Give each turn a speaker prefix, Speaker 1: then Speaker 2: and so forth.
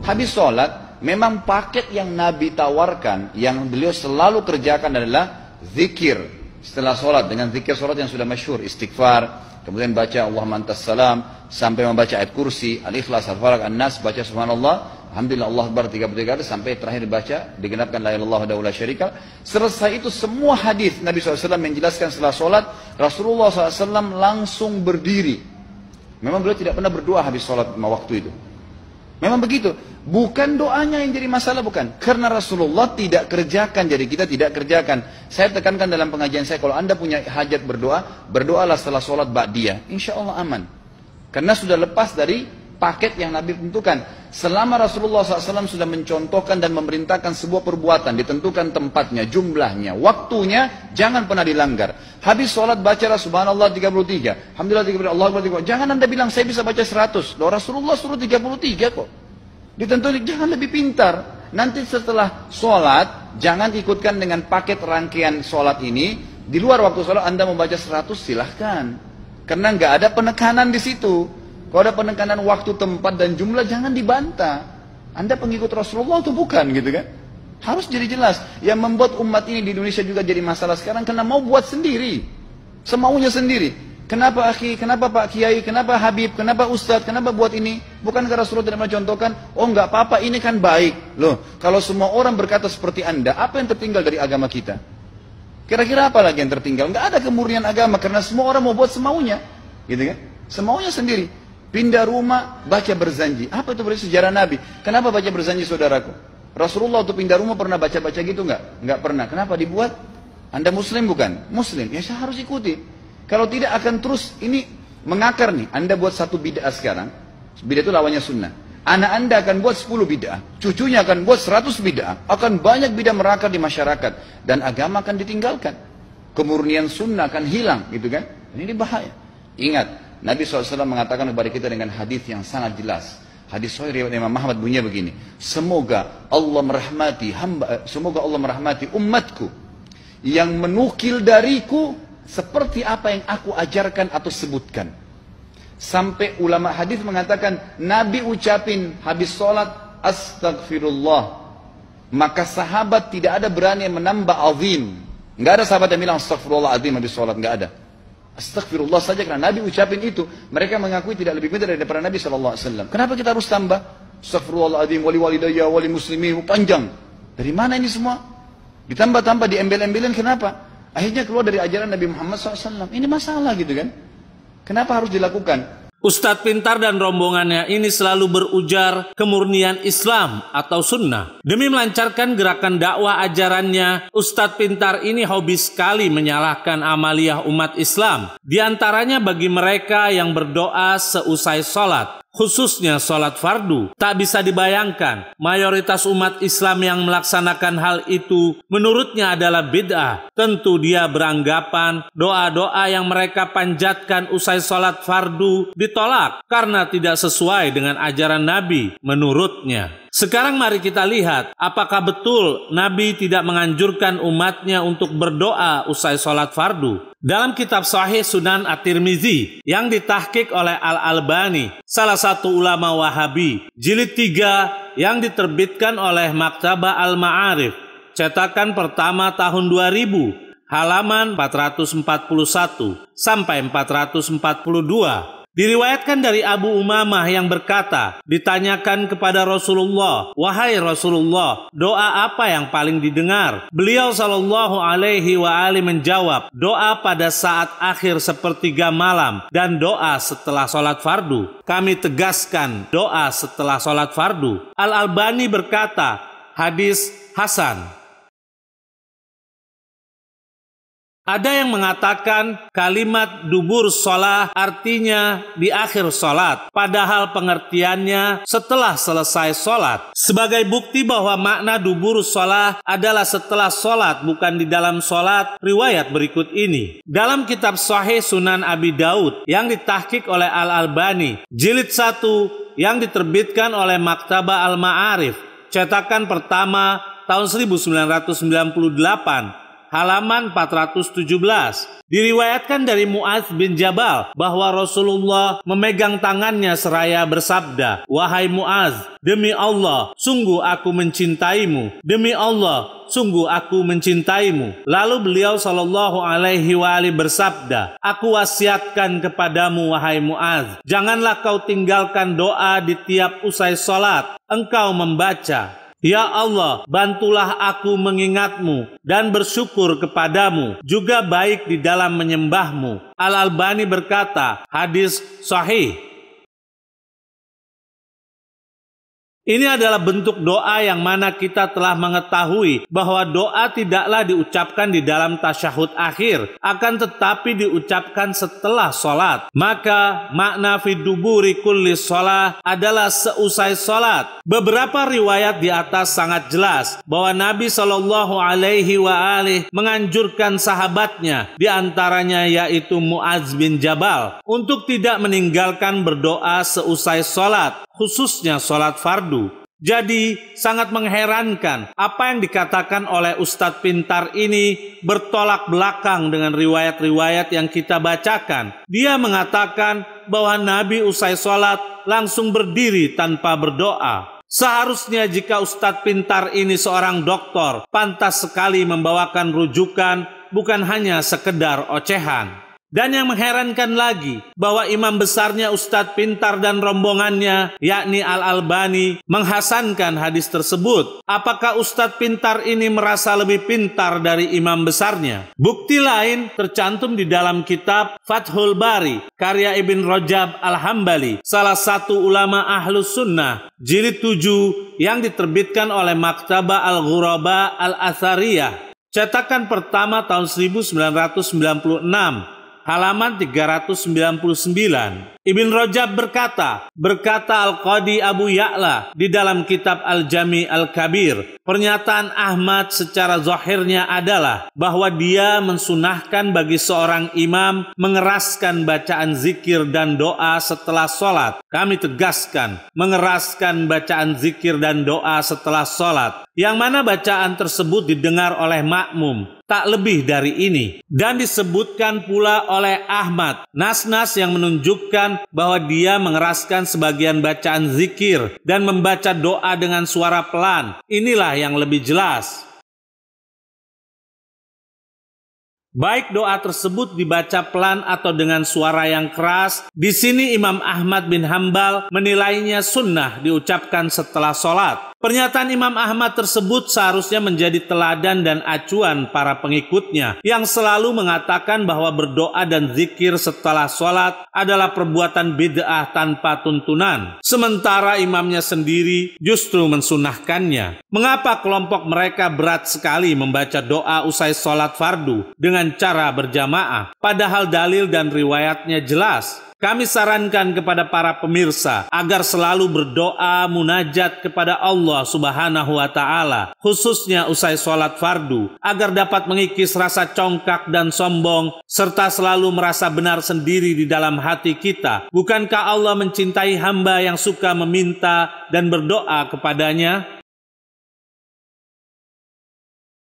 Speaker 1: Habis sholat, memang paket yang Nabi tawarkan, yang beliau selalu kerjakan adalah zikir setelah sholat, dengan zikir sholat yang sudah masyhur, istighfar, kemudian baca Allahumma antas salam, sampai membaca ayat kursi, al-ikhlas, al-falaq, an-nas, baca subhanallah, alhamdulillah, Allah akbar 33 kali, sampai terakhir baca digenapkan la ilaha illallah wahdahu la syarika. Selesai itu semua hadis Nabi SAW menjelaskan setelah sholat, Rasulullah SAW langsung berdiri. Memang beliau tidak pernah berdoa habis sholat waktu itu. Memang begitu. Bukan doanya yang jadi masalah, bukan. Karena Rasulullah tidak kerjakan, jadi kita tidak kerjakan. Saya tekankan dalam pengajian saya, kalau anda punya hajat berdoa, berdoalah setelah sholat ba'diyah. Insya Allah aman. Karena sudah lepas dari paket yang Nabi tentukan. Selama Rasulullah SAW sudah mencontohkan dan memerintahkan sebuah perbuatan, ditentukan tempatnya, jumlahnya, waktunya, jangan pernah dilanggar. Habis sholat bacalah subhanallah 33, alhamdulillah 33, Allah akbar 33. Jangan anda bilang saya bisa baca 100. Loh, Rasulullah suruh 33 kok. Ditentukan, jangan lebih pintar. Nanti setelah sholat, jangan ikutkan dengan paket rangkaian sholat ini. Di luar waktu sholat anda membaca 100, silahkan. Karena nggak ada penekanan di situ. Kalau ada penekanan waktu, tempat, dan jumlah, jangan dibantah. Anda pengikut Rasulullah atau bukan, gitu kan? Harus jadi jelas. Yang membuat umat ini di Indonesia juga jadi masalah sekarang, karena mau buat sendiri. Semaunya sendiri. Kenapa akhi, kenapa Pak Kiai, kenapa Habib, kenapa Ustadz, kenapa buat ini? Bukankah Rasulullah tidak mencontohkan? Oh enggak apa-apa, ini kan baik. Loh, kalau semua orang berkata seperti Anda, apa yang tertinggal dari agama kita? Kira-kira apa lagi yang tertinggal? Enggak ada kemurnian agama, karena semua orang mau buat semaunya. Gitu kan? Semaunya sendiri. Pindah rumah, baca berzanji. Apa itu berarti sejarah Nabi? Kenapa baca berzanji, saudaraku? Rasulullah waktu pindah rumah pernah baca-baca gitu enggak? Enggak pernah. Kenapa dibuat? Anda muslim bukan? Muslim. Ya saya harus ikuti. Kalau tidak akan terus ini mengakar nih. Anda buat satu bid'ah sekarang. Bid'ah itu lawannya sunnah. Anak Anda akan buat 10 bid'ah. Cucunya akan buat 100 bid'ah. Akan banyak bid'ah merakar di masyarakat. Dan agama akan ditinggalkan. Kemurnian sunnah akan hilang. Gitu kan? Ini bahaya. Ingat. Nabi SAW mengatakan kepada kita dengan hadis yang sangat jelas. Hadis sahih riwayat Imam Ahmad bunyinya begini. Semoga Allah merahmati umatku yang menukil dariku seperti apa yang aku ajarkan atau sebutkan. Sampai ulama hadis mengatakan Nabi ucapin habis sholat astagfirullah, maka sahabat tidak ada berani yang menambah azim. Enggak ada sahabat yang bilang astagfirullah azim habis sholat, enggak ada. Astagfirullah saja karena Nabi ucapin itu. Mereka mengakui tidak lebih pintar daripada Nabi SAW. Kenapa kita harus tambah? Astagfirullahaladzim, wali walidayya, wali muslimin, panjang. Dari mana ini semua? Ditambah-tambah, diembel-embelin, kenapa? Akhirnya keluar dari ajaran Nabi Muhammad SAW. Ini masalah gitu kan? Kenapa harus dilakukan?
Speaker 2: Ustadz Pintar dan rombongannya ini selalu berujar kemurnian Islam atau sunnah. Demi melancarkan gerakan dakwah ajarannya, Ustadz Pintar ini hobi sekali menyalahkan amaliyah umat Islam. Di antaranya bagi mereka yang berdoa seusai sholat, khususnya sholat fardu. Tak bisa dibayangkan, mayoritas umat Islam yang melaksanakan hal itu menurutnya adalah bid'ah. Tentu dia beranggapan doa-doa yang mereka panjatkan usai sholat fardu ditolak karena tidak sesuai dengan ajaran Nabi menurutnya. Sekarang mari kita lihat apakah betul Nabi tidak menganjurkan umatnya untuk berdoa usai sholat fardu. Dalam kitab Sahih Sunan At-Tirmizi yang ditahqiq oleh Al-Albani, salah satu ulama Wahabi, jilid 3 yang diterbitkan oleh Maktabah Al-Ma'arif, cetakan pertama tahun 2000, halaman 441 sampai 442. Diriwayatkan dari Abu Umamah yang berkata, ditanyakan kepada Rasulullah, "Wahai Rasulullah, doa apa yang paling didengar?" Beliau sallallahu alaihi wa alihi menjawab, "Doa pada saat akhir sepertiga malam dan doa setelah sholat fardu." Kami tegaskan, doa setelah sholat fardu. Al-Albani berkata, hadis hasan. Ada yang mengatakan kalimat dubur sholat artinya di akhir sholat, padahal pengertiannya setelah selesai sholat. Sebagai bukti bahwa makna dubur sholat adalah setelah sholat, bukan di dalam sholat, riwayat berikut ini. Dalam kitab Sahih Sunan Abi Daud yang ditahqiq oleh Al-Albani, jilid 1 yang diterbitkan oleh Maktabah Al-Ma'arif, cetakan pertama tahun 1998, halaman 417. Diriwayatkan dari Mu'adz bin Jabal bahwa Rasulullah memegang tangannya seraya bersabda, "Wahai Mu'adz, demi Allah, sungguh aku mencintaimu. Demi Allah, sungguh aku mencintaimu." Lalu beliau sallallahu alaihi wa alihi bersabda, "Aku wasiatkan kepadamu wahai Mu'adz, janganlah kau tinggalkan doa di tiap usai salat. Engkau membaca, Ya Allah, bantulah aku mengingatmu dan bersyukur kepadamu, juga baik di dalam menyembahmu." Al-Albani berkata, hadis sahih. Ini adalah bentuk doa yang mana kita telah mengetahui bahwa doa tidaklah diucapkan di dalam tasyahud akhir, akan tetapi diucapkan setelah sholat. Maka makna fi duburi kulli sholat adalah seusai sholat. Beberapa riwayat di atas sangat jelas bahwa Nabi Shallallahu Alaihi Wasallam menganjurkan sahabatnya, di antaranya yaitu Mu'adz bin Jabal, untuk tidak meninggalkan berdoa seusai sholat, khususnya sholat fardu. Jadi sangat mengherankan apa yang dikatakan oleh Ustadz pintar ini bertolak belakang dengan riwayat-riwayat yang kita bacakan. Dia mengatakan bahwa Nabi usai sholat langsung berdiri tanpa berdoa. Seharusnya jika Ustadz pintar ini seorang doktor, pantas sekali membawakan rujukan, bukan hanya sekedar ocehan. Dan yang mengherankan lagi, bahwa imam besarnya Ustadz pintar dan rombongannya, yakni Al-Albani, menghasankan hadis tersebut. Apakah Ustadz pintar ini merasa lebih pintar dari imam besarnya? Bukti lain tercantum di dalam kitab Fathul Bari, karya Ibn Rajab Al-Hambali, salah satu ulama Ahlus Sunnah, jilid 7 yang diterbitkan oleh Maktabah Al-Ghuraba Al-Athariyah, cetakan pertama tahun 1996. Halaman 399. Ibn Rajab berkata Al-Qadi Abu Ya'la di dalam kitab Al-Jami Al-Kabir, pernyataan Ahmad secara zahirnya adalah bahwa dia mensunahkan bagi seorang imam mengeraskan bacaan zikir dan doa setelah sholat. Kami tegaskan, mengeraskan bacaan zikir dan doa setelah sholat, yang mana bacaan tersebut didengar oleh makmum, tak lebih dari ini. Dan disebutkan pula oleh Ahmad nas-nas yang menunjukkan bahwa dia mengeraskan sebagian bacaan zikir dan membaca doa dengan suara pelan. Inilah yang lebih jelas. Baik doa tersebut dibaca pelan atau dengan suara yang keras, di sini Imam Ahmad bin Hambal menilainya sunnah diucapkan setelah sholat. Pernyataan Imam Ahmad tersebut seharusnya menjadi teladan dan acuan para pengikutnya yang selalu mengatakan bahwa berdoa dan zikir setelah sholat adalah perbuatan bid'ah tanpa tuntunan. Sementara imamnya sendiri justru mensunahkannya. Mengapa kelompok mereka berat sekali membaca doa usai sholat fardu dengan cara berjamaah? Padahal dalil dan riwayatnya jelas. Kami sarankan kepada para pemirsa agar selalu berdoa munajat kepada Allah Subhanahu wa Ta'ala, khususnya usai sholat fardu, agar dapat mengikis rasa congkak dan sombong, serta selalu merasa benar sendiri di dalam hati kita. Bukankah Allah mencintai hamba yang suka meminta dan berdoa kepadanya?